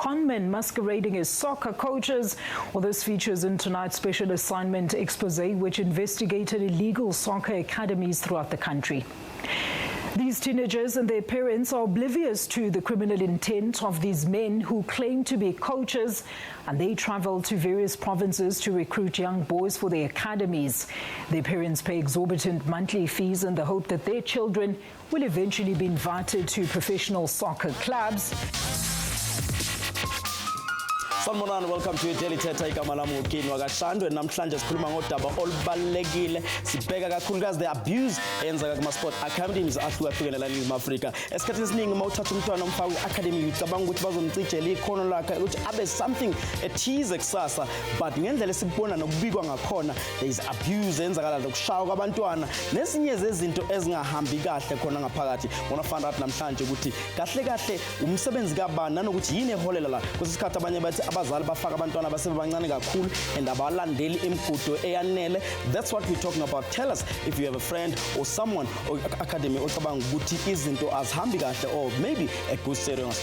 conmen masquerading as soccer coaches. Well, this features in tonight's special assignment expose, which investigated illegal soccer academies throughout the country. These teenagers and their parents are oblivious to the criminal intent of these men who claim to be coaches, and they travel to various provinces to recruit young boys for their academies. Their parents pay exorbitant monthly fees in the hope that their children will eventually be invited to professional soccer clubs. Sanibonani, welcome to Daily Thetha. Igama lami Kini Shandu, namhlanje sikhuluma ngodaba olubalekile. Sibheka kakhulukazi the abuse eyenzeka kuma sport academies ahlukahlukene la eNingizimu Afrika. Esikhathini esiningi uma uthatha umntwana umfaka kwi-academy ucabanga ukuthi bazomcijela ikhono lakhe ukuthi abe something ethize kusasa, but ngendlela esibona nokubikwa ngakhona there is abuse eyenzakala lokushaya kwabantwana nezinye zezinto ezingahambi kahle khona ngaphakathi. Ngona find out namhlanje ukuthi kahle kahle umsebenzi kabani nanokuthi yini eholela la. Kusikhathi abanye bathi abazali bafaka abantwana basebancane kakhulu and abalandeli imigudu eyanele. That's what we're talking about. Tell us if you have a friend or someone or academy ocabanga ukuthi izinto azihambi kahle, or maybe a good story on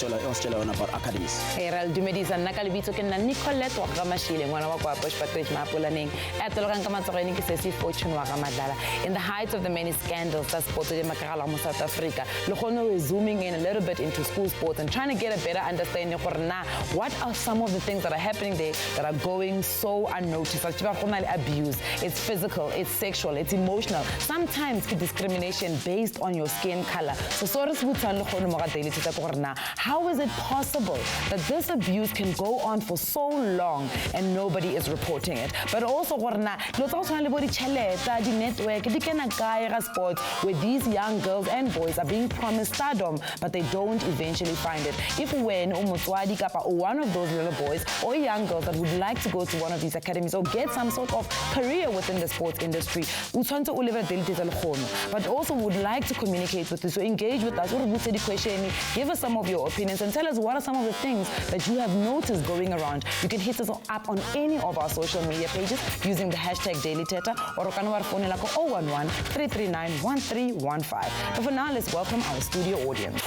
about academies. Herald dumedisa nakalibitso ke na Nicolette wa ga Mashile ngwana wa kwa Bush Patrick Mapolaneng etologa ka matsogene ke sesi fortune wa ga Madala. In the height of the many scandals that sported makagala mo South Africa, le gone we're zooming in a little bit into school sports and trying to get a better understanding gore na what are some of the things that are happening there that are going so unnoticed. Abuse, it's physical, it's sexual, it's emotional, sometimes discrimination based on your skin color. So how is it possible that this abuse can go on for so long and nobody is reporting it? But also the network sports where these young girls and boys are being promised stardom, but they don't eventually find it. If when one of those little boys or young girls that would like to go to one of these academies or get some sort of career within the sports industry, but also would like to communicate with us, so engage with us, give us some of your opinions and tell us what are some of the things that you have noticed going around. You can hit us up on any of our social media pages using the hashtag Daily Thetha or phone 011-339-1315. But for now, let's welcome our studio audience.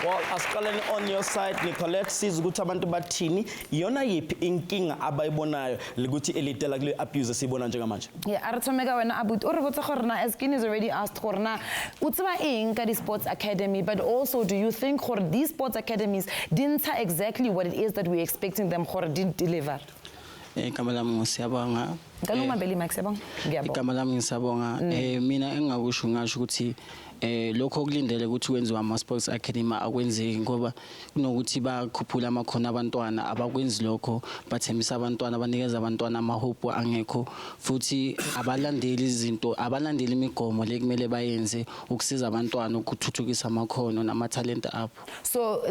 Well, asqaleni on your side, Nicolette, siza ukuthi abantu bathini yona yipi inkinga abayibonayo likuthi elitela kule abuse sibona njengamanje. Yeah, arathomeka wena abut o re botsa gore na as Kini has already asked gore na utsiba eng ka di sports academy, but also do you think gore these sports academies didn't tell exactly what it is that we're expecting them gore did deliver? Kamala ngiyabonga. Ngaluma beli Max yabonga. Ngiyabonga. Kamala ngiyabonga. Mina engakusho ngasho ukuthi lokho kulindele ukuthi wenziwa ama sports academy akwenzeki ngoba kunokuthi bakhuphula amakhono abantwana abakwenzi lokho, bathembisa abantwana, abanikeza abantwana amahope angekho, futhi abalandeli izinto, abalandeli imigomo lekumele bayenze ukusiza abantwana ukuthuthukisa amakhono namatalent abo. So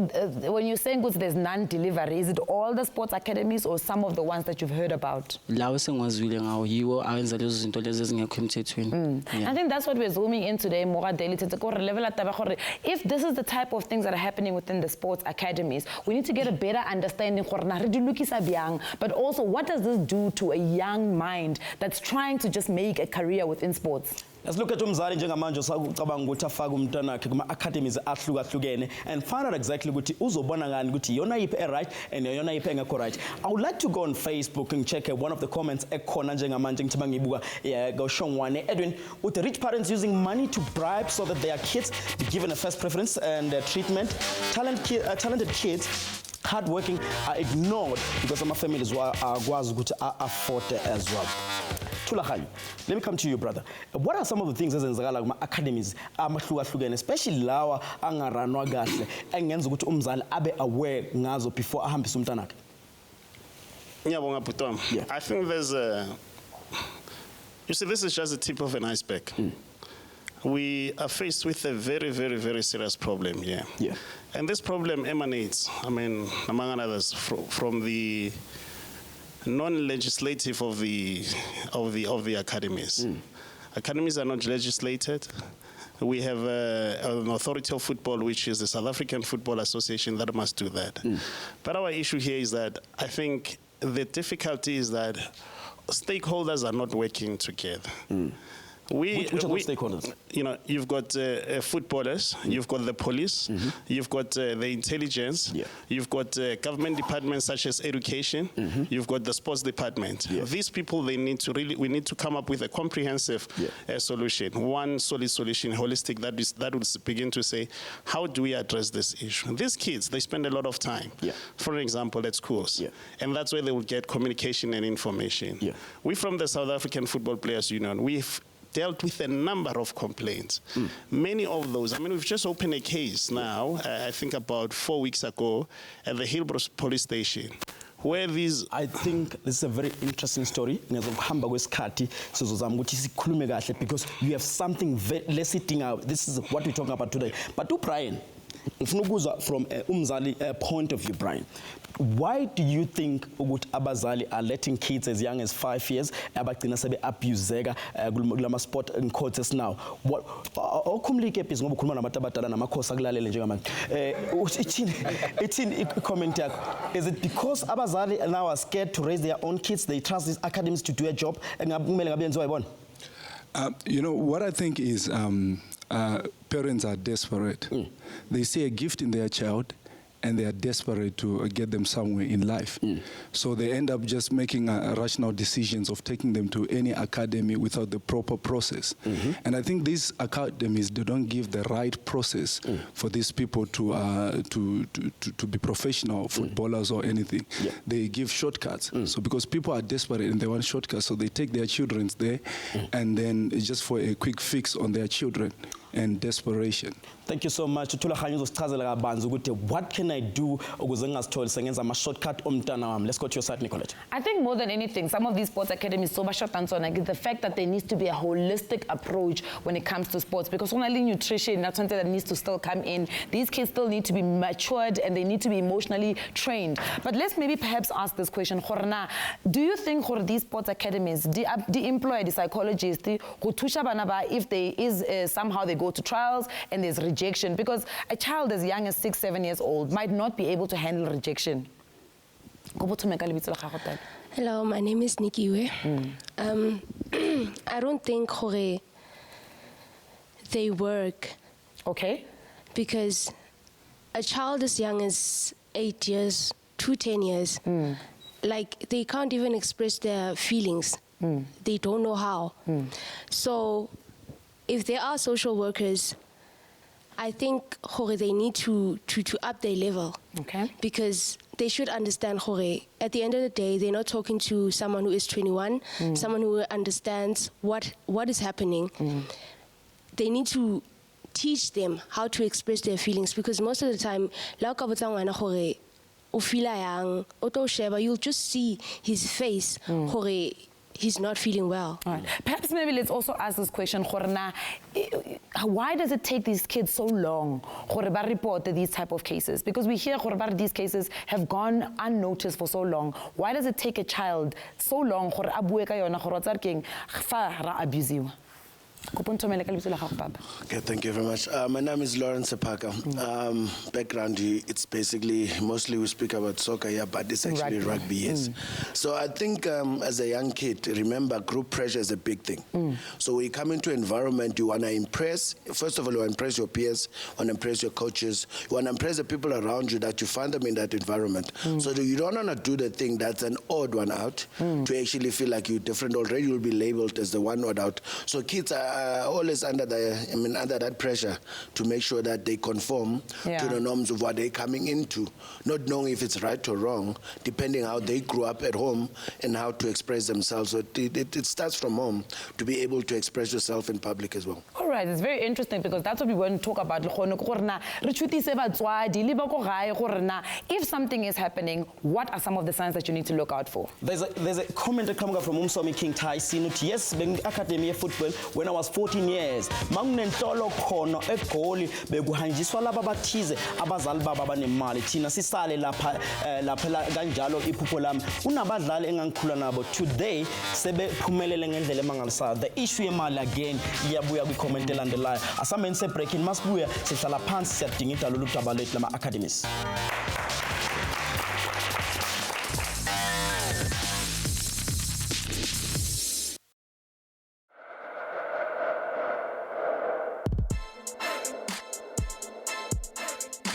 when you're saying good there's non-delivery, is it all the sports academies or some of the ones that you've heard about? Lawo sengwazwile ngawo yiwo awenza lezo zinto lezi ezingekho emthethweni. I think that's what we're zooming in today more daily. If this is the type of things that are happening within the sports academies, we need to get a better understanding, but also what does this do to a young mind that's trying to just make a career within sports? Let's look at umzali njengamanje osacabanga ukuthi afake umntwana wakhe kuma academies ahlukahlukene and find out exactly ukuthi uzobona ngani ukuthi yona yipi right and yona yipi engekho right. I would like to go on Facebook and check one of the comments ekhona njengamanje ngithi bangibuka goshongwane Edwin with the rich parents using money to bribe so that their kids be given a first preference and treatment. Talented kids hardworking are ignored because some families are going to afford as well. Let me come to you, brother. What are some of the things ezenzakala kuma academies amahlukahlukene, especially lawa angaranwa kahle engenza ukuthi umzali abe aware ngazo before ahambise umntwana wakhe? Ngiyabonga bhuti. I think there's you see, this is just the tip of an iceberg. We are faced with a very, very, very serious problem here. Yeah. And this problem emanates, I mean, among others, from the non-legislative of the academies. Academies are not legislated. We have an authority of football, which is the South African Football Association, that must do that. But our issue here is that I think the difficulty is that stakeholders are not working together. Which are those stakeholders? You know, you've got footballers, you've got the police, you've got the intelligence, you've got government departments such as education, you've got the sports department. These people, we need to come up with a comprehensive solution, one solid solution, holistic, that would begin to say, how do we address this issue? These kids, they spend a lot of time, for example, at schools, and that's where they will get communication and information. We from the South African Football Players Union, we've dealt with a number of complaints. Many of those, I mean, we've just opened a case now, I think about 4 weeks ago, at the Hillbrow police station, where these... I think this is a very interesting story. Because you have something less sitting out. This is what we're talking about today. But to Brian, from Mzansi point of view, Brian, why do you think abazali are letting kids as young as 5 years abagcina sebe abuseka kulama sport in courts now? What okumlike phi ngoba ukhuluma nabantu abadala namakhosi akulalele njengamanje ithini comment yakho? Is it because abazali now are scared to raise their own kids, they trust these academies to do a job engakumele ngabe yenziwa yibona? You know what I think is parents are desperate. They see a gift in their child and they are desperate to get them somewhere in life. So they end up just making rational decisions of taking them to any academy without the proper process. And I think these academies, they don't give the right process for these people to be professional footballers or anything. They give shortcuts. So because people are desperate and they want shortcuts, so they take their children there and then it's just for a quick fix on their children and desperation. Thank you so much. What can I do? Shortcut. Let's go to your side, Nicolette. I think more than anything, some of these sports academies, so much the fact that there needs to be a holistic approach when it comes to sports, because only nutrition, that's something that needs to still come in. These kids still need to be matured and they need to be emotionally trained. But let's maybe perhaps ask this question, do you think these sports academies, they employ the psychologists, if there is somehow they go to trials and there's rejection, because a child as young as 6-7 years old might not be able to handle rejection? Hello, my name is Nikiwe. I don't think they work. Okay. Because a child as young as 8 years to 10 years, like they can't even express their feelings. They don't know how. So if there are social workers, I think they need to up their level. Okay. Because they should understand at the end of the day, they're not talking to someone who is 21, someone who understands what is happening. They need to teach them how to express their feelings, because most of the time, you'll just see his face, he's not feeling well. All right. Perhaps maybe let's also ask this question, why does it take these kids so long to report these type of cases? Because we hear these cases have gone unnoticed for so long. Why does it take a child so long to abuse you? Okay, thank you very much. My name is Lawrence Sepaka. Background, it's basically, mostly we speak about soccer here, but it's actually rugby, yes. So I think as a young kid, remember group pressure is a big thing. So when you come into an environment, you want to impress, first of all, you want to impress your peers, you want to impress your coaches, you want to impress the people around you that you find them in that environment. So you don't want to do the thing that's an odd one out to actually feel like you're different. Already you'll be labeled as the one odd out. So kids are always under that pressure to make sure that they conform to the norms of what they're coming into, not knowing if it's right or wrong, depending how they grew up at home and how to express themselves. So it starts from home to be able to express yourself in public as well. All right, it's very interesting because that's what we want to talk about. If something is happening, what are some of the signs that you need to look out for? There's a comment coming from Umsomi King Tyson. Yes, being academy of football when I was 14 years. Mangunentolo khono egoli bekuhanjiswa laba bathize abazali baba banemali thina sisale lapha kanjalo iphupho lami unabadlali engangikhula nabo today sebephumelele ngendlela emangalisayo. The issue yemali again iyabuya kwicomment elandelayo. Asamenze se breaking masibuya sihlala phansi siyadingida lolu daba lethu lama academies.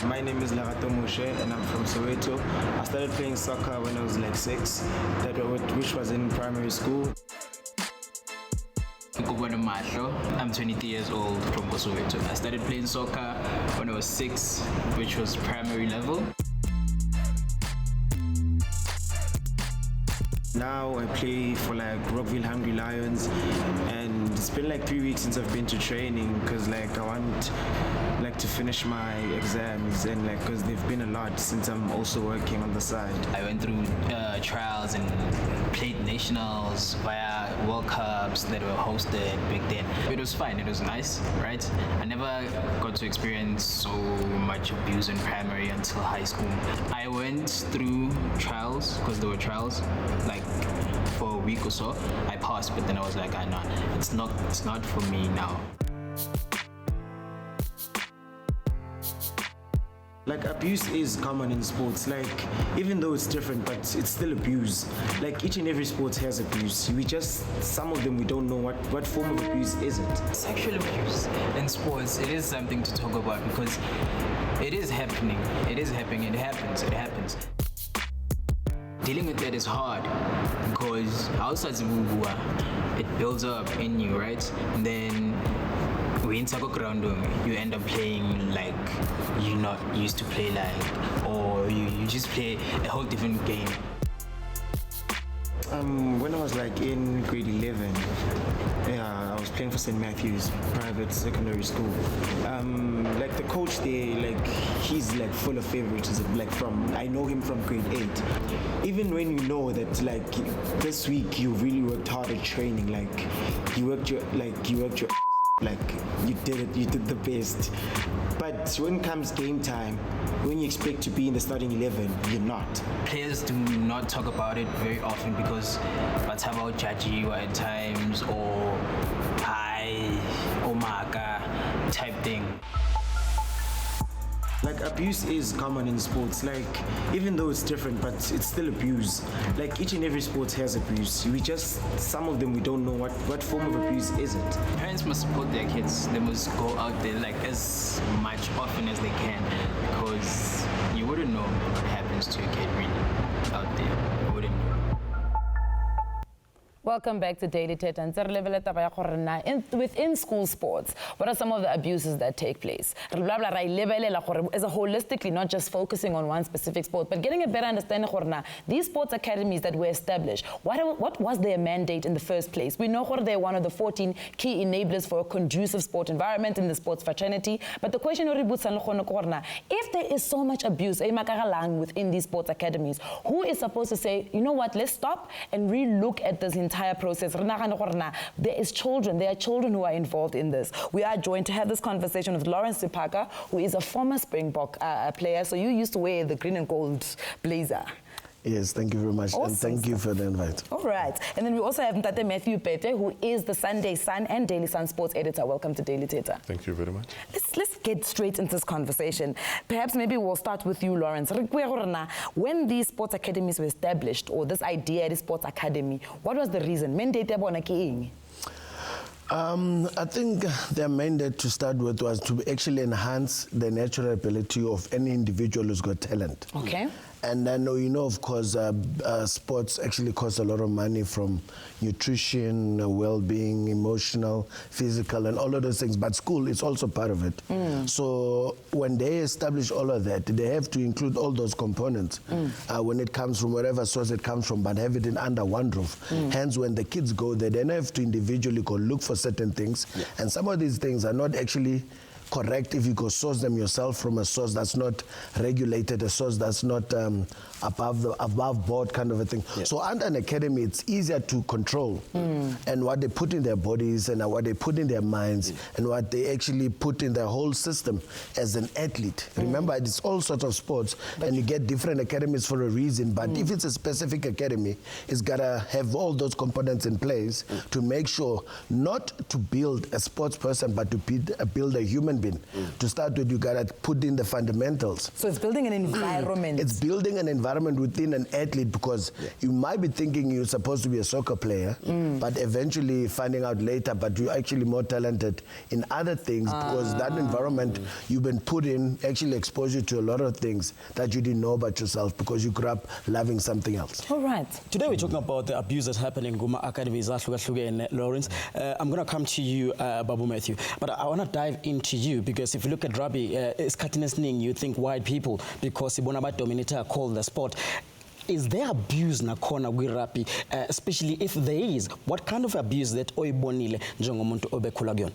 My name is Larato Moshe and I'm from Soweto. I started playing soccer when I was like 6, which was in primary school. I'm 23 years old from Soweto. I started playing soccer when I was 6, which was primary level. Now I play for like Rockville Hungry Lions, and it's been like 3 weeks since I've been to training because like I want like to finish my exams and like because they've been a lot since I'm also working on the side. I went through trials and played nationals via World Cups that were hosted back then. It was fine, it was nice, right? I never got to experience so much abuse in primary until high school. I went through trials because there were trials like for a week or so. I passed, but then I was like, I know it's not for me now. Like abuse is common in sports, like even though it's different, but it's still abuse. Like each and every sport has abuse. Some of them we don't know what form of abuse is it. Sexual abuse in sports, it is something to talk about because it is happening. It is happening, it happens. Dealing with that is hard because outside Zimbabwe, it builds up in you, right? And then when you end up playing like you're not used to play like, or you just play a whole different game. When I was like in grade 11, I was playing for St. Matthew's private secondary school. Like the coach there, like he's like full of favoritism. Like I know him from grade 8. Even when you know that like this week you really worked hard at training, like you worked your like you did the best. But when comes game time, when you expect to be in the starting 11, you're not. Players do not talk about it very often because what's about judgy at times or hi, oh my god type thing. Like abuse is common in sports, like even though it's different, but it's still abuse. Like each and every sport has abuse. Some of them we don't know what form of abuse is it. Parents must support their kids. They must go out there like as much often as they can because you wouldn't know what happens to a kid really out there. You wouldn't know. Welcome back to Daily Thetha. Within school sports, what are some of the abuses that take place? As a holistically, not just focusing on one specific sport, but getting a better understanding of these sports academies that were established. What was their mandate in the first place? We know they're one of the 14 key enablers for a conducive sport environment in the sports fraternity. But the question is, if there is so much abuse within these sports academies, who is supposed to say, you know what, let's stop and re-look at this entire process? There are children who are involved in this. We are joined to have this conversation with Lawrence Sipaka, who is a former Springbok player. So you used to wear the green and gold blazer. Yes, thank you very much, awesome. And thank you for the invite. All right. And then we also have Mtate Matthew Pete, who is the Sunday Sun and Daily Sun sports editor. Welcome to Daily Thetha. Thank you very much. Let's get straight into this conversation. Perhaps maybe we'll start with you, Lawrence. When these sports academies were established, or this idea, the sports academy, what was the reason? I think their mandate to start with was to actually enhance the natural ability of any individual who's got talent. Okay. And I know, of course, sports actually cost a lot of money from nutrition, well-being, emotional, physical, and all of those things. But school is also part of it. So when they establish all of that, they have to include all those components when it comes from wherever source it comes from, but have it under one roof. Hence, when the kids go there, they don't have to individually go look for certain things. Yeah. And some of these things are not actually correct if you go source them yourself from a source that's not regulated, a source that's not above board kind of a thing. Yeah. So under an academy, it's easier to control and what they put in their bodies and what they put in their minds and what they actually put in their whole system as an athlete. Remember, it's all sorts of sports and you get different academies for a reason, but if it's a specific academy, it's got to have all those components in place to make sure not to build a sports person, but to build a human human being. To start with, you gotta put in the fundamentals. So it's building an environment. It's building an environment within an athlete, because you might be thinking you're supposed to be a soccer player, but eventually finding out later, but you're actually more talented in other things, because that environment you've been put in actually exposes you to a lot of things that you didn't know about yourself, because you grew up loving something else. All right. Today we're talking about the abuse that's happening in Guma Academies, and Lawrence. I'm going to come to you, Babu Matthew, but I want to dive into you, because if you look at rugby, it's cutting, you think white people, because Ibonaba Dominator called the sport. Is there abuse nakhona kwi-rugby, especially if there is? What kind of abuse that oyibonile njengomuntu obekhula kuyona?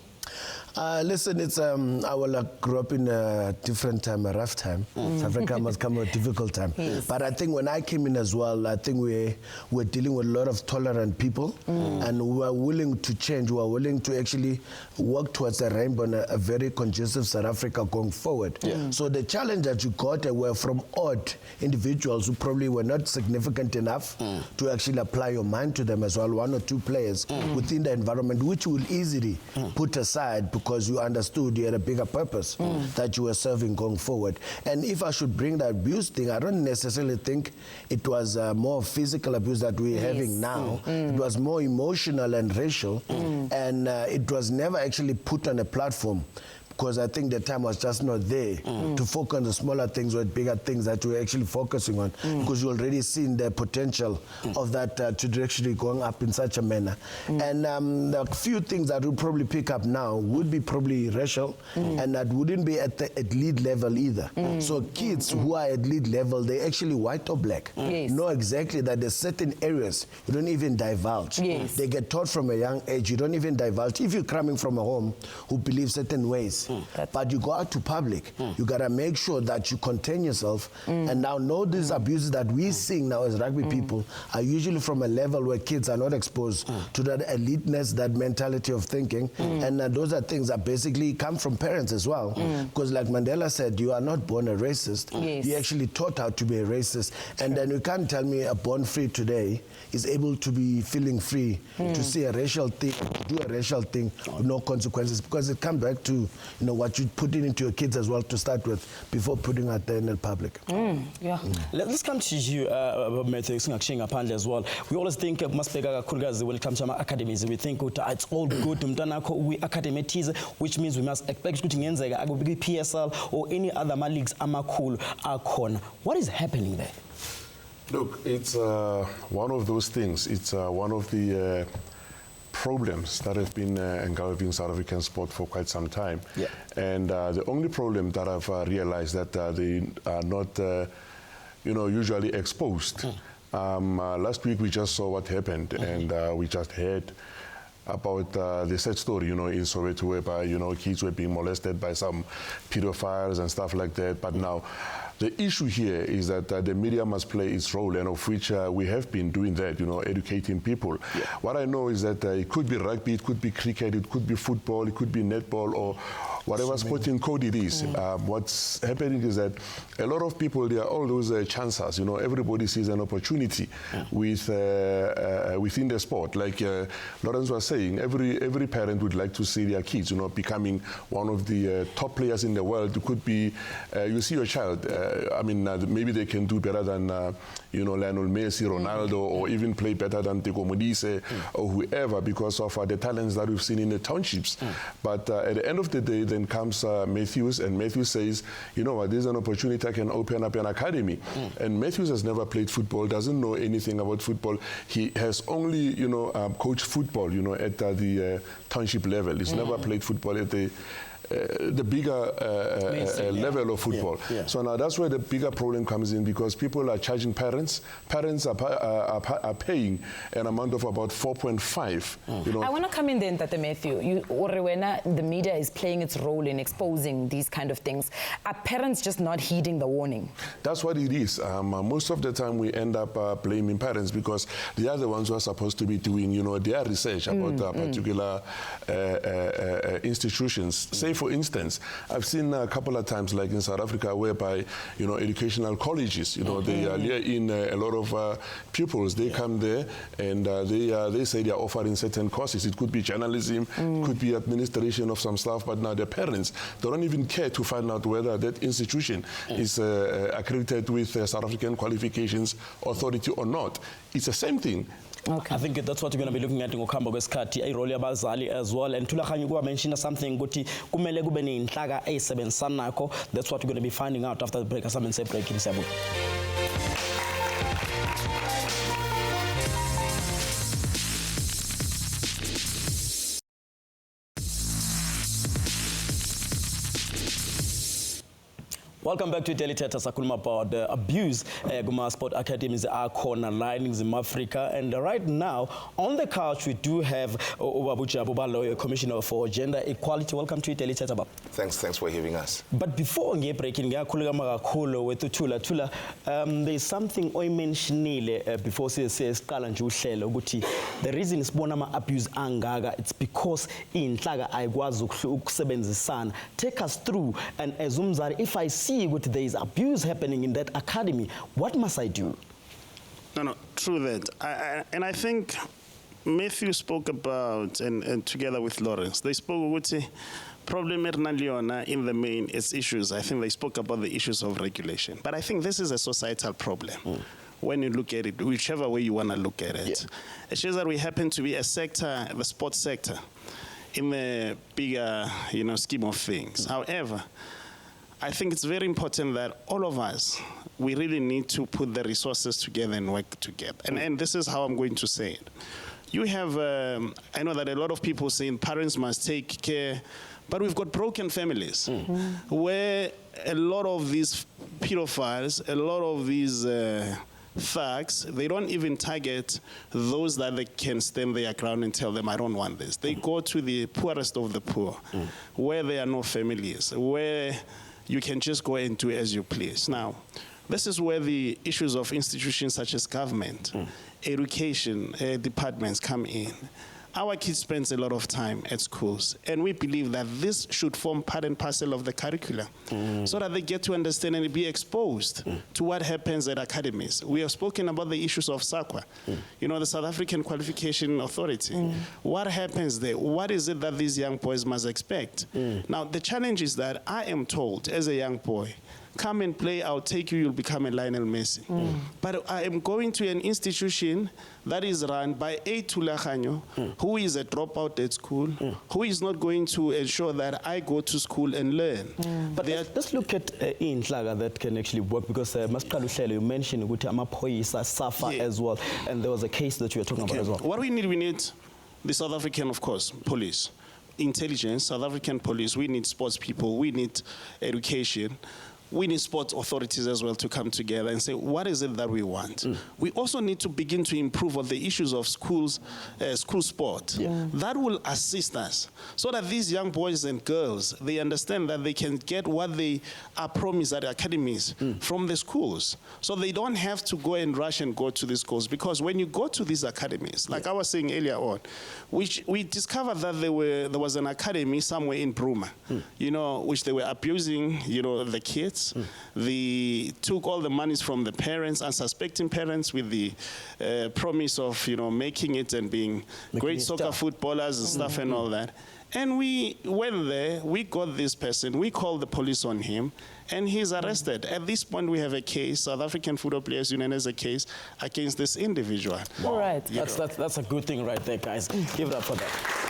Listen, it's I grew up in a different time, a rough time. South Africa must come a difficult time. Yes. But I think when I came in as well, I think we're dealing with a lot of tolerant people, and we are willing to change. We are willing to actually work towards a rainbow and a very conducive South Africa going forward. So the challenge that you got were from odd individuals who probably were not significant enough to actually apply your mind to them as well. One or two players within the environment, which you will easily put aside, because you understood you had a bigger purpose that you were serving going forward. And if I should bring the abuse thing, I don't necessarily think it was more physical abuse that we're having now. It was more emotional and racial, and it was never actually put on a platform, because I think the time was just not there to focus on the smaller things or bigger things that we're actually focusing on, because you already seen the potential of that trajectory going up in such a manner. And the few things that we'll probably pick up now would be probably racial, and that wouldn't be at the elite level either. So kids who are at elite level, they're actually white or black. Know exactly that there's certain areas you don't even divulge. They get taught from a young age, you don't even divulge. If you're coming from a home who believes certain ways, but you go out to public, you gotta make sure that you contain yourself. And now know these abuses that we're seeing now as rugby people are usually from a level where kids are not exposed to that eliteness, that mentality of thinking. And those are things that basically come from parents as well. Because like Mandela said, you are not born a racist. You actually taught how to be a racist. And then you can't tell me a born free today is able to be feeling free to see a racial thing, do a racial thing with no consequences, because it comes back to what you put into your kids as well to start with before putting out there in the public. Let's come to you, Matthew, as well. We always think when it comes to academies, we think it's all good, we academitize, which means we must expect PSL or any other leagues cool. What is happening there? Look, it's one of those things. It's one of the problems that have been engulfing South African sport for quite some time. And the only problem that I've realized that they are not, usually exposed. Last week we just saw what happened, and we just heard about the sad story, in Soweto, whereby, kids were being molested by some pedophiles and stuff like that. But now, the issue here is that the media must play its role, and of which we have been doing that, educating people. What I know is that it could be rugby, it could be cricket, it could be football, it could be netball, or whatever sporting code it is. What's happening is that a lot of people, there are all those chances. Everybody sees an opportunity with within the sport. Like Lawrence was saying, every parent would like to see their kids, becoming one of the top players in the world. It could be, you see your child, maybe they can do better than, Lionel Messi, Ronaldo, or even play better than Teko Modise or whoever, because of the talents that we've seen in the townships. But at the end of the day, then comes Matthews, and Matthews says, you know what, there's an opportunity, I can open up an academy. And Matthews has never played football, doesn't know anything about football. He has only, coached football, at the township level. He's never played football at the bigger level of football. So now that's where the bigger problem comes in, because people are charging parents. Parents are paying an amount of about 4.5. I want to come in then, Thetha Matthew. The media is playing its role in exposing these kind of things. Are parents just not heeding the warning? That's what it is. Most of the time we end up blaming parents, because they are the ones who are supposed to be doing, their research about particular institutions. Say, for instance, I've seen a couple of times, like in South Africa, whereby, you know, educational colleges, you know, they lure in a lot of pupils. They come there and they say they are offering certain courses. It could be journalism, it could be administration of some stuff, but now the parents, they don't even care to find out whether that institution is accredited with South African Qualifications Authority or not. It's the same thing. Okay. I think that's what we're going to be looking at in ngokuhamba kwesikhathi irole yabazali as well, and Thulaganya kuba mention something ukuthi kumele kube nenhlaka eyisebenzisana nakho. That's what we're going to be finding out after the break. Asaben se break in Welcome back to Daily Thetha. Sakhuluma about the abuse kuma sport academies akhona la in Africa, and right now on the couch we do have Ubabuja Bubalo, Commissioner for Gender Equality. Welcome to Daily Thetha. Thanks for having us. But before we break in, Tula, there's something I mentioned before siqala nje uhlelo ukuthi the reason sibona abuse angaga, it's because inhlaka ayikwazi ukusebenzisana. Take us through, and as umzali, if I see there is abuse happening in that academy, what must I do? No, true that. And I think Matthew spoke about, and together with Lawrence, they spoke about the problem in the main is issues. I think they spoke about the issues of regulation. But I think this is a societal problem. When you look at it, whichever way you want to look at it. It shows that we happen to be a sector, the sports sector, in the bigger, scheme of things. However, I think it's very important that all of us, we really need to put the resources together and work together. And this is how I'm going to say it. You have, I know that a lot of people saying parents must take care, but we've got broken families where a lot of these pedophiles, a lot of these thugs, they don't even target those that they can stand their ground and tell them, I don't want this. They go to the poorest of the poor, where there are no families, where you can just go and do as you please. Now, this is where the issues of institutions such as government, education departments come in. Our kids spend a lot of time at schools, and we believe that this should form part and parcel of the curriculum so that they get to understand and be exposed to what happens at academies. We have spoken about the issues of SAQA, the South African Qualification Authority. What happens there? What is it that these young boys must expect? Now, the challenge is that I am told as a young boy, come and play, I'll take you, you'll become a Lionel Messi. But I am going to an institution that is run by a Thulaganya who is a dropout at school, who is not going to ensure that I go to school and learn. But let's look at inhlaka that can actually work, because you mentioned amaphoyisa suffer as well, and there was a case that you were talking about as well. What we need the South African, of course, police, intelligence, South African police, we need sports people, we need education. We need sports authorities as well to come together and say, what is it that we want? We also need to begin to improve on the issues of schools, school sport. That will assist us so that these young boys and girls, they understand that they can get what they are promised at academies from the schools. So they don't have to go and rush and go to the schools, because when you go to these academies, like I was saying earlier on, we discovered that there was an academy somewhere in Bruma, which they were abusing, the kids. They took all the monies from the parents, unsuspecting parents, with the promise of, making it and being great soccer footballers and stuff and all that. And we went there, we got this person, we called the police on him, and he's arrested. At this point, we have a case, South African Football Players Union has a case against this individual. Wow. All right. That's a good thing right there, guys. Give it up for that.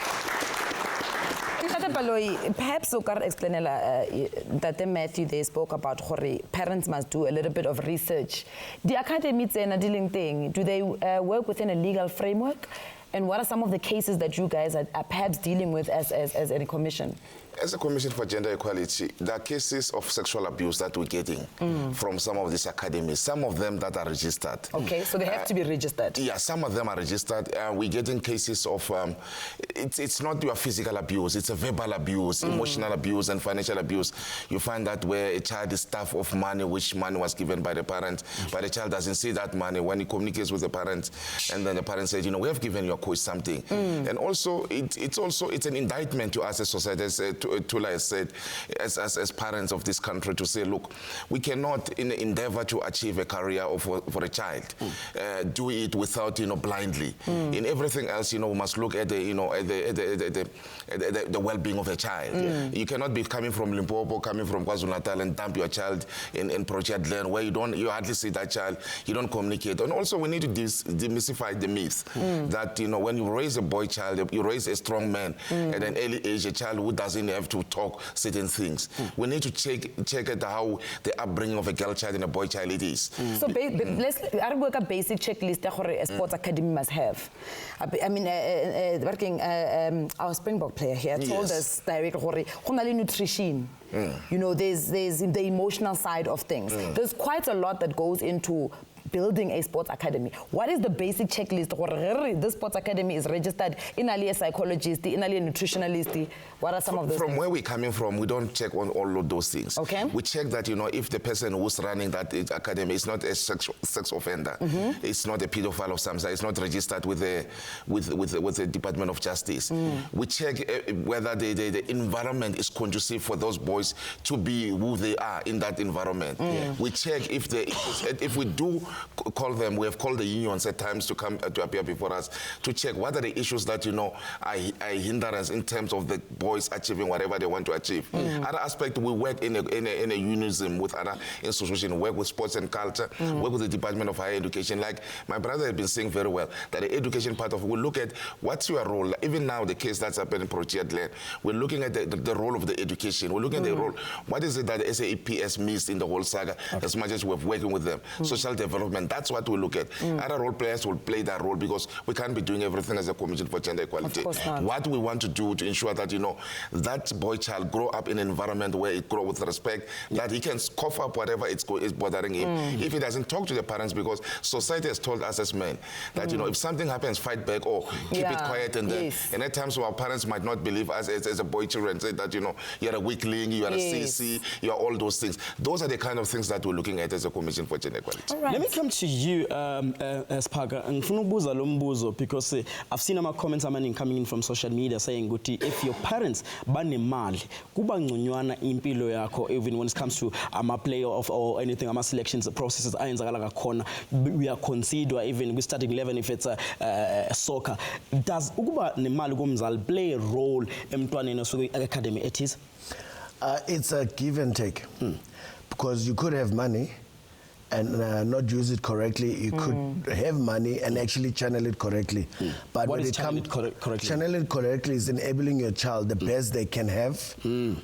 Perhaps you can explain that Matthew they spoke about how parents must do a little bit of research. The academies and dealing thing, do they work within a legal framework? And what are some of the cases that you guys are perhaps dealing with as a commission? As a Commission for Gender Equality, there are cases of sexual abuse that we're getting from some of these academies, some of them that are registered. Okay, so they have to be registered. Yeah, some of them are registered. We're getting cases of, it's not your physical abuse, it's a verbal abuse, emotional abuse, and financial abuse. You find that where a child is starved of money, which money was given by the parent, but the child doesn't see that money when he communicates with the parent, and then the parent says, we have given your coach something. And also, it's an indictment to us as society, as Tula has said, as parents of this country, to say, look, we cannot, in the endeavor to achieve a career for a child, do it without, blindly. In everything else, we must look at the well-being of a child. You cannot be coming from Limpopo, coming from KwaZulu-Natal, and dump your child in Project Land, where you hardly see that child, you don't communicate. And also, we need to demystify the myth that, when you raise a boy child, you raise a strong man at an early age, a child who doesn't have to talk certain things. We need to check at how the upbringing of a girl child and a boy child it is. So let's work a basic checklist that a sports academy must have. I mean, our Springbok player here told us directly, nutrition. There's the emotional side of things. There's quite a lot that goes into building a sports academy. What is the basic checklist? This sports academy is registered in a psychologist, in a nutritionalist. What are some of those From things? where we're coming from, we don't check on all of those things. Okay. We check that, if the person who's running that academy is not a sex offender, it's not a pedophile of some sort, it's not registered with the Department of Justice. We check whether the environment is conducive for those boys to be who they are in that environment. We check if we do call them, we have called the unions at times to come to appear before us to check what are the issues that are hindrance in terms of the boys achieving whatever they want to achieve. Other aspect, we work in a unison with other institutions, work with sports and culture, work with the Department of Higher Education. Like my brother has been saying very well, that the education part of it, we look at what's your role. Even now, the case that's happening in Project Land, we're looking at the role of the education. We're looking at the role. What is it that the SABC missed in the whole saga, as much as we're working with them? Social development, that's what we look at. Other role players will play that role because we can't be doing everything as a Commission for Gender Equality. What we want to do to ensure that, that boy child grow up in an environment where it grow with respect, that he can cough up whatever is bothering him. If he doesn't talk to the parents, because society has told us as men that, if something happens, fight back or keep it quiet. And then, and at times our parents might not believe us as a boy children, say that, you're a weakling, you are a CC, you are all those things. Those are the kind of things that we're looking at as a Commission for Gender Equality. Right. Let me come to you, Spaka, because I've seen my comments coming in from social media saying, if your parents ban mal, impilo yako, even when it comes to playoff or anything, selections processes, we are considered, even we starting 11 if it's soccer. Does ukuba nemali kumzali play a role in academy? It is. It's a give and take, because you could have money and not use it correctly. You could have money and actually channel it correctly. But what when is it comes correctly? Channel it correctly is enabling your child the best they can have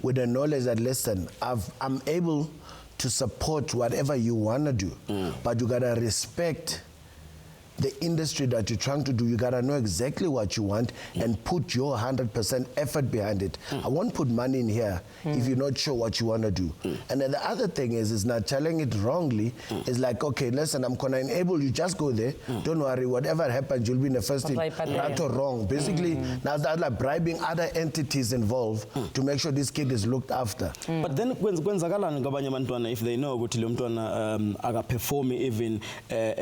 with the knowledge that, listen, I'm able to support whatever you want to do, but you got to respect the industry that you're trying to do. You gotta know exactly what you want and put your 100% effort behind it. I won't put money in here if you're not sure what you want to do. And then the other thing is not telling it wrongly. Is like, okay, listen, I'm gonna enable you, just go there. Don't worry, whatever happens, you'll be in the first team. Right or wrong. Basically, now that's like bribing other entities involved to make sure this kid is looked after. But then when if they know what aga perform even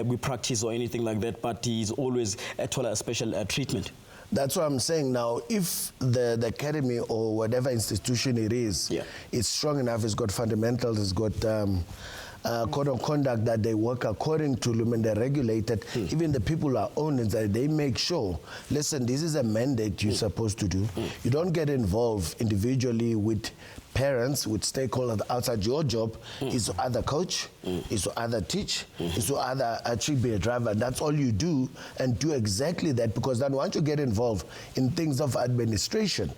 we practice or anything like that, but he's always a special treatment. That's what I'm saying now. If the academy or whatever institution it is, it's strong enough, it's got fundamentals, it's got code of conduct that they work according to, and they're regulated. Even the people who are owners, they make sure, listen, this is a mandate you're supposed to do. You don't get involved individually with parents, with stakeholders outside your job. Is to either coach, is to either teach, is to either actually be a driver. That's all you do, and do exactly that, because then once you get involved in things of administration,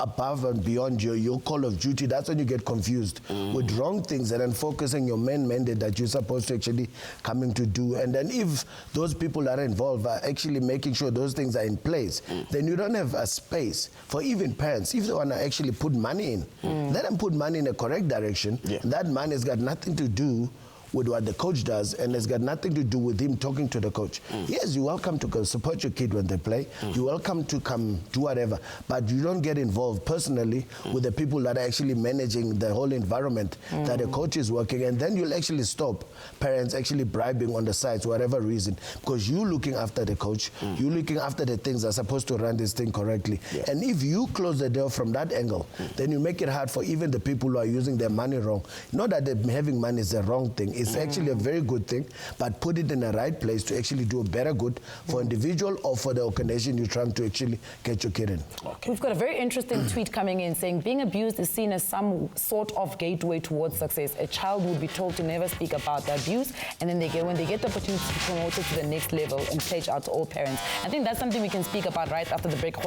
above and beyond your call of duty, that's when you get confused with wrong things, and then focusing your main mandate that you're supposed to actually coming to do. And then if those people that are involved are actually making sure those things are in place, then you don't have a space for even parents. If they want to actually put money in, let them put money in a correct direction. That money has got nothing to do with what the coach does, and it's got nothing to do with him talking to the coach. Yes, you're welcome to go support your kid when they play. You're welcome to come do whatever, but you don't get involved personally with the people that are actually managing the whole environment that a coach is working, and then you'll actually stop parents actually bribing on the sides, whatever reason, because you're looking after the coach, you're looking after the things that are supposed to run this thing correctly. And if you close the door from that angle, then you make it hard for even the people who are using their money wrong. Not that having money is the wrong thing, it's actually a very good thing, but put it in the right place to actually do a better good for individual or for the organization you're trying to actually get your kid in. We've got a very interesting tweet coming in saying being abused is seen as some sort of gateway towards success. A child would be told to never speak about the abuse, and then when they get the opportunity to be promoted to the next level and pledge out to all parents. I think that's something we can speak about right after the break.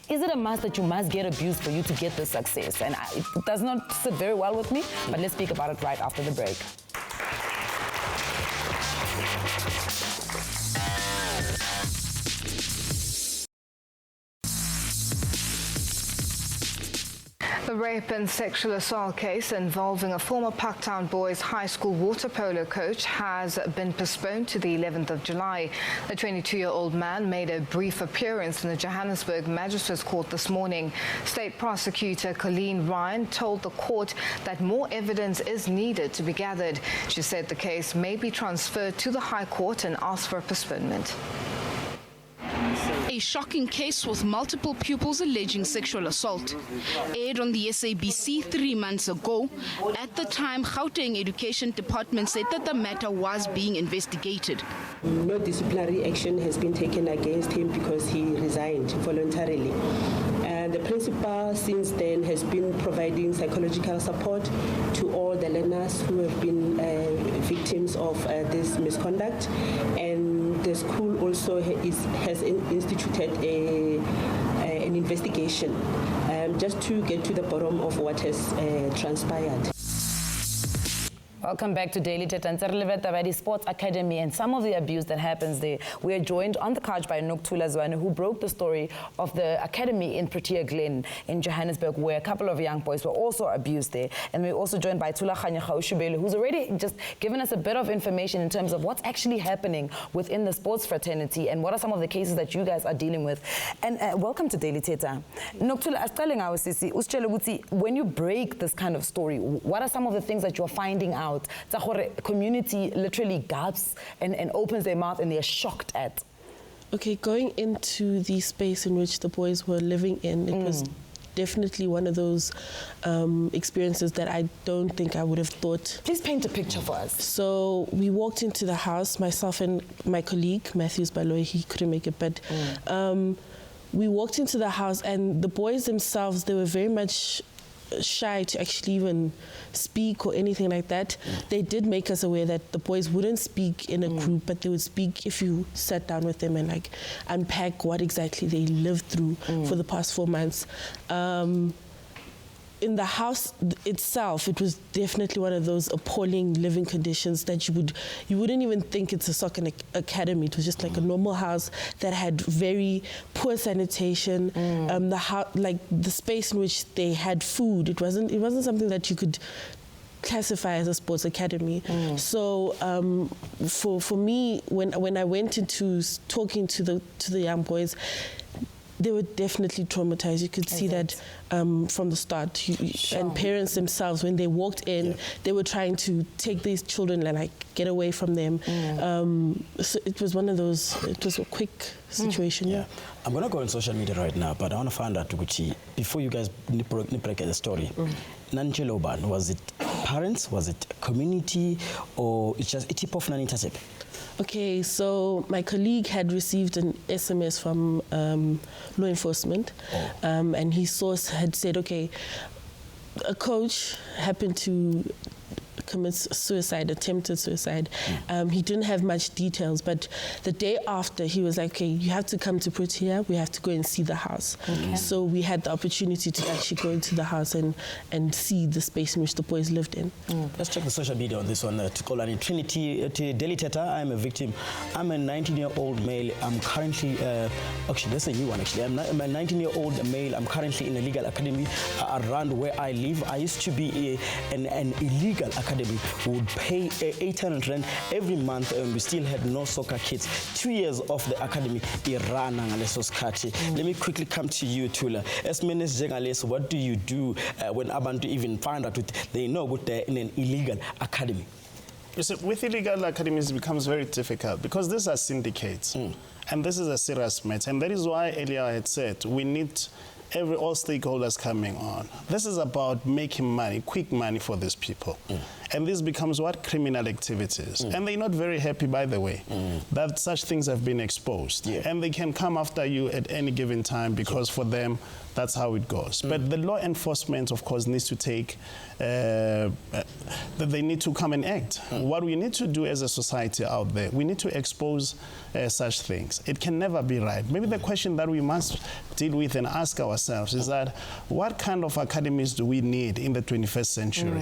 Is it a must that you must get abused for you to get the success? And it does not sit very well with me, but let's speak about it right after the break. The rape and sexual assault case involving a former Parktown Boys High School water polo coach has been postponed to the 11th of July. The 22-year-old man made a brief appearance in the Johannesburg Magistrates Court this morning. State Prosecutor Colleen Ryan told the court that more evidence is needed to be gathered. She said the case may be transferred to the High Court and asked for a postponement. A shocking case with multiple pupils alleging sexual assault aired on the SABC 3 months ago. At the time, Gauteng Education Department said that the matter was being investigated. No disciplinary action has been taken against him because he resigned voluntarily. And the principal since then has been providing psychological support to all the learners who have been victims of this misconduct. And the school also has instituted an investigation just to get to the bottom of what has transpired. Welcome back to Daily Thetha. About Sports Academy and some of the abuse that happens there. We are joined on the couch by Nokuthula Zwane, who broke the story of the academy in Protea Glen in Johannesburg, where a couple of young boys were also abused there. And we're also joined by Thulaganya Gaoshubele, who's already just given us a bit of information in terms of what's actually happening within the sports fraternity and what are some of the cases that you guys are dealing with. And welcome to Daily Thetha. Nokuthula, when you break this kind of story, what are some of the things that you're finding out? The community literally gasps and opens their mouth and they're shocked at. Okay, going into the space in which the boys were living in, it was definitely one of those experiences that I don't think I would have thought. Please paint a picture for us. So we walked into the house, myself and my colleague, Matthews Baloy, he couldn't make it, but we walked into the house and the boys themselves, they were very much shy to actually even speak or anything like that. They did make us aware that the boys wouldn't speak in a group, but they would speak if you sat down with them and like unpack what exactly they lived through for the past 4 months. In the house itself, it was definitely one of those appalling living conditions that you wouldn't even think it's a soccer academy. It was just like a normal house that had very poor sanitation. The space in which they had food, it wasn't something that you could classify as a sports academy. So for me, when I went into talking to the young boys, they were definitely traumatized. You could see that from the start. And parents themselves, when they walked in, they were trying to take these children and like get away from them. So it was one of those, it was a quick situation. I'm going to go on social media right now, but I want to find out, before you guys break the story, Nancheloban, was it parents, was it community, or it's just a tip of non-intercept? Okay, so my colleague had received an SMS from law enforcement, and his source had said, okay, a coach happened to commit suicide, attempted suicide. He didn't have much details, but the day after he was like, okay, you have to come to Protea, we have to go and see the house. So we had the opportunity to actually go into the house and see the space in which the boys lived in. Let's check the social media on this one. To call on Trinity Daily Thetha, I'm a victim. I'm a 19-year-old male. I'm currently, actually that's a new one actually. I'm a 19-year-old male. I'm currently in a legal academy around where I live. I used to be an illegal academy academy, we would pay 800 rand every month, and we still had no soccer kids. 2 years of the academy, Let me quickly come to you, Tula. As minister, what do you do when abantu even find out they know what they're in an illegal academy? You see, with illegal academies, it becomes very difficult because these are syndicates, and this is a serious matter. And that is why earlier I had said we need all stakeholders coming on. This is about making money, quick money for these people. And this becomes what? Criminal activities. And they're not very happy, by the way, that such things have been exposed. And they can come after you at any given time because for them, that's how it goes. But the law enforcement, of course, needs to take, they need to come and act. What we need to do as a society out there, we need to expose such things. It can never be right. Maybe the question that we must deal with and ask ourselves is that what kind of academies do we need in the 21st century?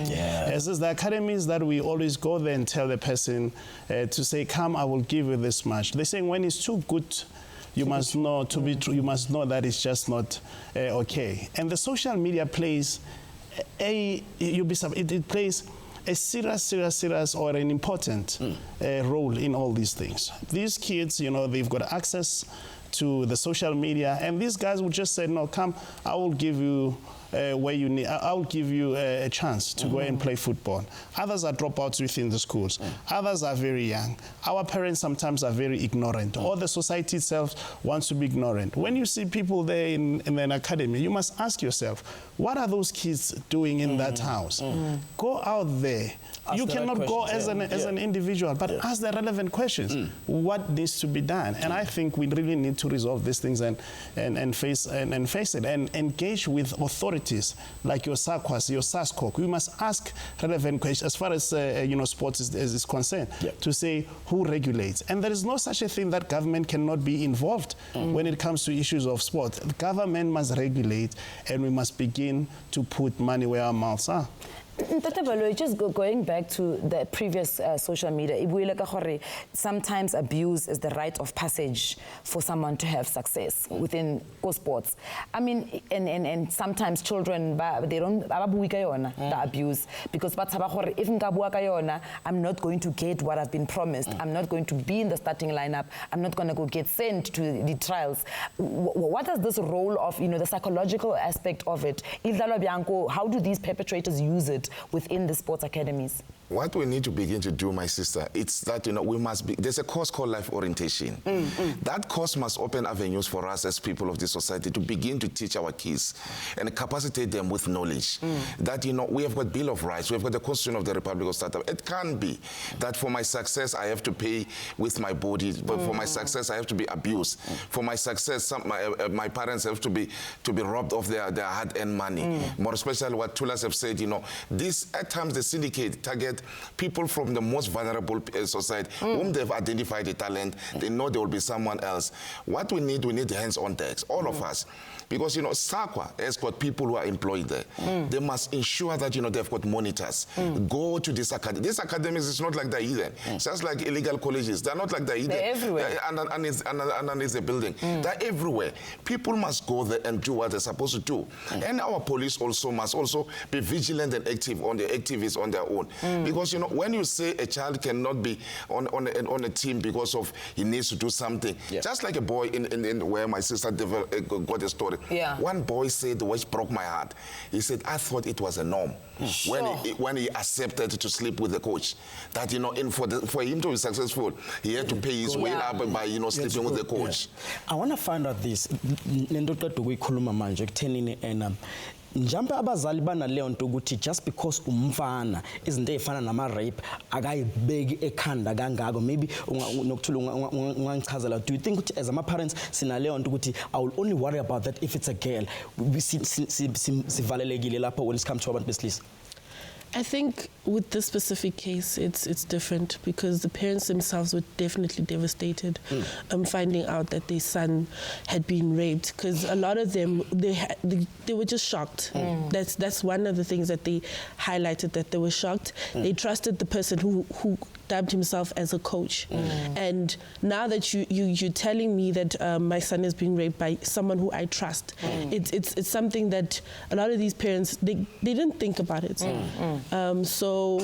Is this the academies that we always go there and tell the person to say, come, I will give you this much. They're saying when it's too good, you must know to be true. You must know that it's just not okay. And the social media plays it plays a serious or an important role in all these things. These kids, they've got access to the social media, and these guys would just say, no, come, I will give you where you need. I'll give you a chance to go and play football. Others are dropouts within the schools. Others are very young. Our parents sometimes are very ignorant, or the society itself wants to be ignorant. When you see people there in an academy, you must ask yourself, what are those kids doing in that house? Go out there. You cannot go as an individual, but ask the relevant questions. What needs to be done? And I think we really need to resolve these things and face it and engage with authorities like your SACWAS, your SASCOC. We must ask relevant questions as far as sports is concerned to say who regulates. And there is no such a thing that government cannot be involved when it comes to issues of sport. The government must regulate, and we must begin to put money where our mouths are. Just going back to the previous social media, sometimes abuse is the rite of passage for someone to have success within sports. I mean, and sometimes children, they don't the abuse because if I'm not going to get what I've been promised. I'm not going to be in the starting lineup. I'm not going to go get sent to the trials. What is this role of the psychological aspect of it? How do these perpetrators use it within the sports academies? What we need to begin to do, my sister, it's that, we must be, there's a course called life orientation. That course must open avenues for us as people of this society to begin to teach our kids and capacitate them with knowledge. That, we have got Bill of Rights, we have got the Constitution of the Republic of South Africa. It can't be that for my success, I have to pay with my body, but for my success, I have to be abused. For my success, my parents have to be robbed of their hard-earned money. More especially what Tulas have said, this, at times, the syndicate target people from the most vulnerable society whom they've identified a talent. They know there will be someone else. What we need hands-on decks, all of us. Because, SACWA has got people who are employed there. They must ensure that, they've got monitors. Go to this academy. These academies is not like the Eden. Just like illegal colleges. They're not like the Eden. They're everywhere. Underneath the building. They're everywhere. People must go there and do what they're supposed to do. And our police also must be vigilant and active on the activists on their own. Because, when you say a child cannot be on a team because of he needs to do something, just like a boy in where my sister got a story. One boy said, which broke my heart. He said, I thought it was a norm when he accepted to sleep with the coach. That, for him to be successful, he had to pay his way up by, sleeping with the coach. I want to find out this. Njambe abazali banaleyo nto ukuthi just because umfana izinto ezifana nama rape akayibeki ekhanda kangako, maybe nokuthula ungangichazela, do you think ukuthi as ama parents sinaleyo nto ukuthi I will only worry about that if it's a girl? Sivalelekile lapho when it comes to abantu besilisa. I think with this specific case, it's different because the parents themselves were definitely devastated finding out that their son had been raped. Because a lot of them, they were just shocked. That's one of the things that they highlighted, that they were shocked. They trusted the person who dubbed himself as a coach. And now that you're telling me that my son is being raped by someone who I trust, it's something that a lot of these parents, they didn't think about it. So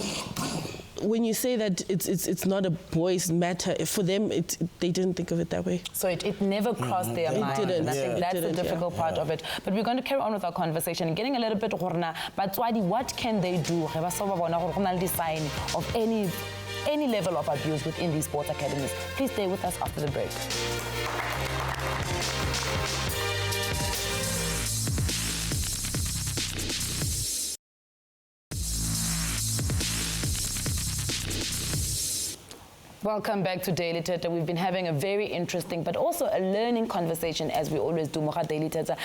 when you say that it's not a boys' matter, for them, they didn't think of it that way. So it never crossed their mind. Didn't. I think that's the difficult part of it. But we're going to carry on with our conversation and getting a little bit horna. But what can they do? Design of any level of abuse within these sports academies. Please stay with us after the break. Welcome back to Daily Thetha. We've been having a very interesting but also a learning conversation, as we always do mo Daily Thetha.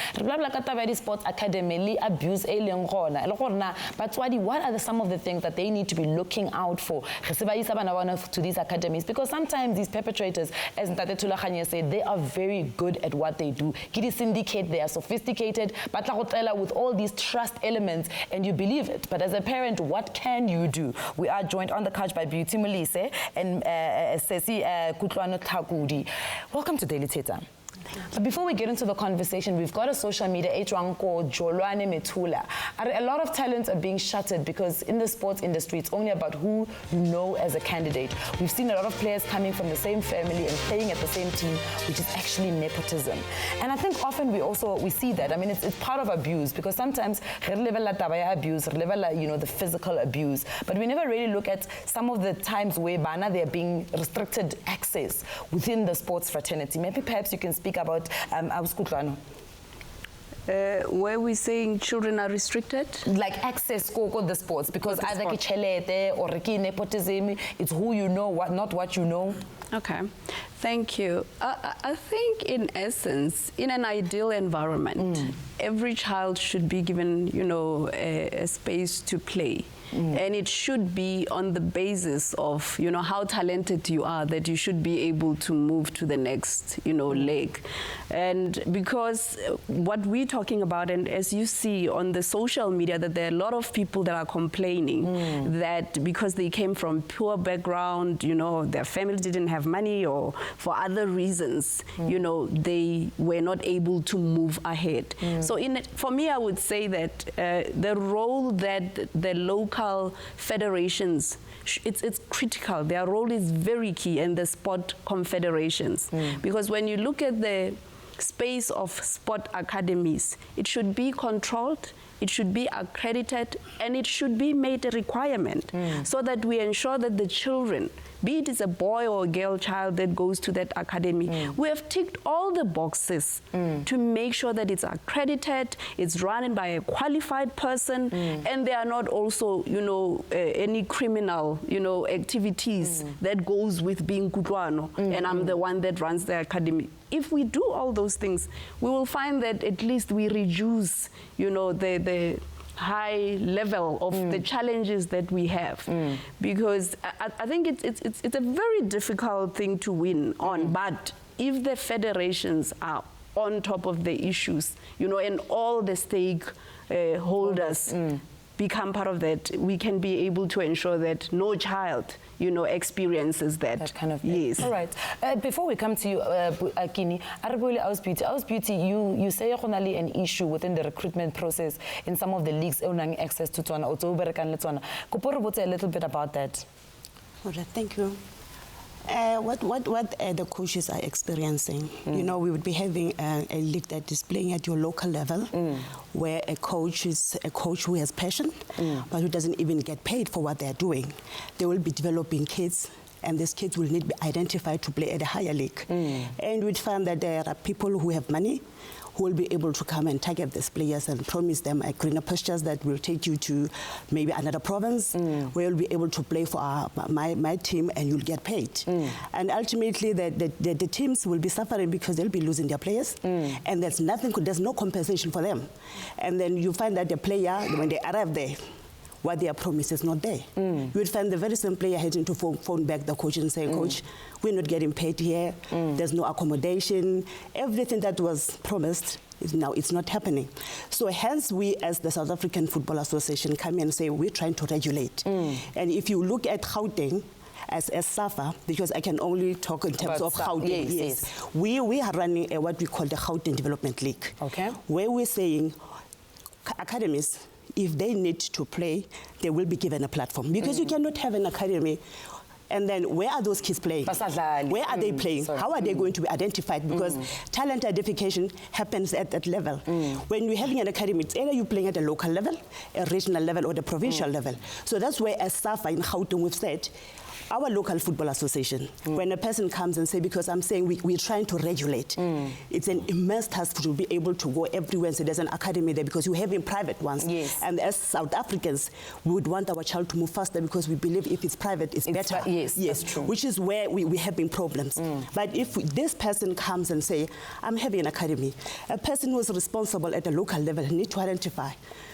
Sports Academy abuse but what are some of the things that they need to be looking out for to these academies? Because sometimes these perpetrators, as Ntate Thulaganya said, they are very good at what they do. Kini syndicate, they are sophisticated, but with all these trust elements, and you believe it. But as a parent, what can you do? We are joined on the couch by Beauty Molise and Welcome to Daily Thetha. But before we get into the conversation, we've got a social media called Jolwane Metula. A lot of talents are being shuttered because in the sports industry, it's only about who you know as a candidate. We've seen a lot of players coming from the same family and playing at the same team, which is actually nepotism. And I think often we see that. I mean, it's part of abuse, because sometimes abuse, the physical abuse, but we never really look at some of the times where they're being restricted access within the sports fraternity. Maybe perhaps you can speak about where we're saying children are restricted? Like access to the sports, because either kichelete or nepotism, it's who you know, not what you know. Okay, thank you. I think in essence, in an ideal environment, every child should be given, a space to play. And it should be on the basis of, how talented you are, that you should be able to move to the next, leg. And because what we're talking about, and as you see on the social media, that there are a lot of people that are complaining that because they came from poor background, their family didn't have money, or for other reasons, they were not able to move ahead. So for me, I would say that the role that the local federations, it's critical. Their role is very key, in the sport confederations. Because when you look at the space of sport academies, it should be controlled, it should be accredited, and it should be made a requirement so that we ensure that the children, be it a boy or a girl child that goes to that academy, we have ticked all the boxes to make sure that it's accredited, it's run by a qualified person, and there are not also, any criminal, activities that goes with being Kutwano, and I'm the one that runs the academy. If we do all those things, we will find that at least we reduce, the high level of the challenges that we have, because I think it's a very difficult thing to win on. But if the federations are on top of the issues, and all the stakeholders become part of that, we can be able to ensure that no child, experiences that kind of thing. Yes. All right. Before we come to you, Kini, Beauty, you say an issue within the recruitment process in some of the leagues owning access to Tswana, Could a little bit about that? All right, thank you. What the coaches are experiencing, we would be having a league that is playing at your local level, where a coach is a coach who has passion, but who doesn't even get paid for what they're doing. They will be developing kids, and these kids will need to be identified to play at a higher league. And we'd find that there are people who have money, who will be able to come and target these players and promise them a greener pastures that will take you to maybe another province, where you'll be able to play for my team and you'll get paid. And ultimately, the teams will be suffering because they'll be losing their players, and there's no compensation for them. And then you find that the player, when they arrive there, what they are promised is not there. You would find the very same player having to phone back the coach and say, Coach, we're not getting paid here, there's no accommodation, everything that was promised now it's not happening. So hence we as the South African Football Association come and say we're trying to regulate. And if you look at Gauteng, as SAFA, because I can only talk in terms of Gauteng. Yes. We are running what we call the Gauteng Development League, where we're saying academies, if they need to play, they will be given a platform. Because you cannot have an academy and then where are those kids playing? Where are they playing? How are they going to be identified? Because talent identification happens at that level. When you're having an academy, it's either you're playing at a local level, a regional level, or the provincial level. So that's where, as SAFA in Gauteng, we've said, our local football association, when a person comes and say, because I'm saying we're trying to regulate, it's an immense task to be able to go everywhere and say there's an academy there, because you're having private ones. Yes. And as South Africans, we would want our child to move faster because we believe if it's private, it's better. Yes, that's true. Which is where we're having problems. But if this person comes and say, I'm having an academy, a person who is responsible at the local level need to identify,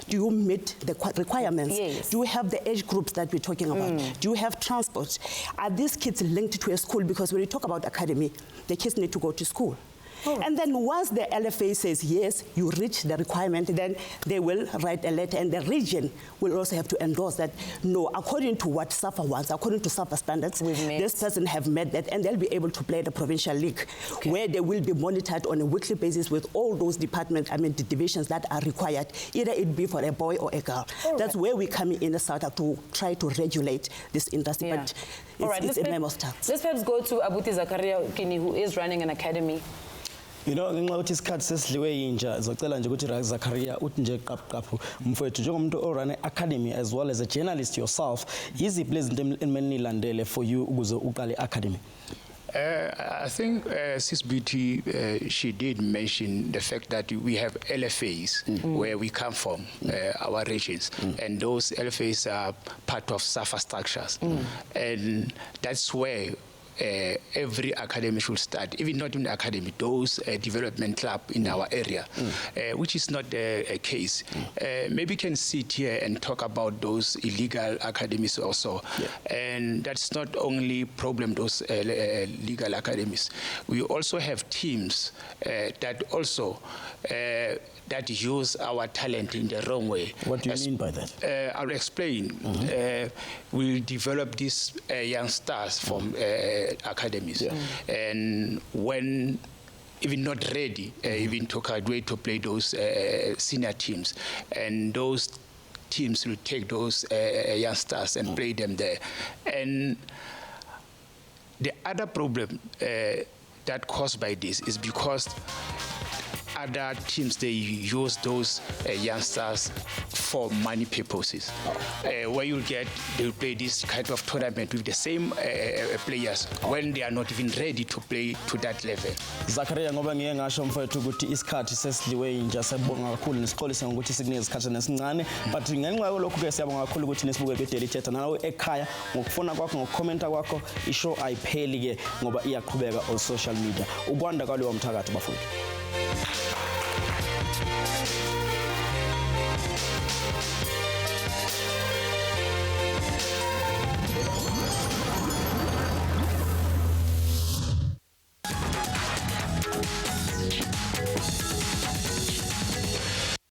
do you meet the requirements? Yes. Do you have the age groups that we're talking about? Do you have transport? Are these kids linked to a school? Because when you talk about academy, the kids need to go to school. And then once the LFA says, yes, you reach the requirement, then they will write a letter, and the region will also have to endorse that, no, according to what SAFA wants, according to SAFA standards, this person have met that, and they'll be able to play the provincial league, where they will be monitored on a weekly basis with all those departments, the divisions that are required, either it be for a boy or a girl. That's where we come in the South to try to regulate this industry, but it's a mammoth task. Let's perhaps go to Abuti Zakaria Kini, who is running an academy. You know, ngenxa ukuthi isikhathi sesidliwe yinja zocela nje ukuthi Zakaria uthi nje qaphu mfowethu njengomuntu orun academy as well as a journalist yourself, yiziphi lezi zinto ekumele nilandele for you ukuze uqale academy? I think Sis Beauty, she did mention the fact that we have LFAs where we come from, our regions, and those LFAs are part of SAFA structures, and that's where every academy should start, even not in the academy, those development club in our area, which is not a case. Maybe we can sit here and talk about those illegal academies also. And that's not only problem, those legal academies. We also have teams that also that use our talent in the wrong way. What do you mean by that? I'll explain. We develop these young stars from academies, and when even not ready, even to graduate to play those senior teams, and those teams will take those young stars and play them there. And the other problem that caused by this is because other teams, they use those youngsters for money purposes. Where you'll get, they'll play this kind of tournament with the same players when they are not even ready to play to that level. Zakaria, ngoba ngiye ngasho mfowethu ukuthi isikhathi sesidliwe inja, siyabonga kakhulu nesixolisa ngokuthi sikunike isikhathi nesincane, but ngenxa yalokho ke siyabonga kakhulu ukuthi nisibuke kwi-Daily Thetha nawe ekhaya ngokufona kwakho ngokukhomenta kwakho, ishow ayipheli ke ngoba iyaqhubeka on social media. Ukwanda kwaleyo mthakathi bafowethu.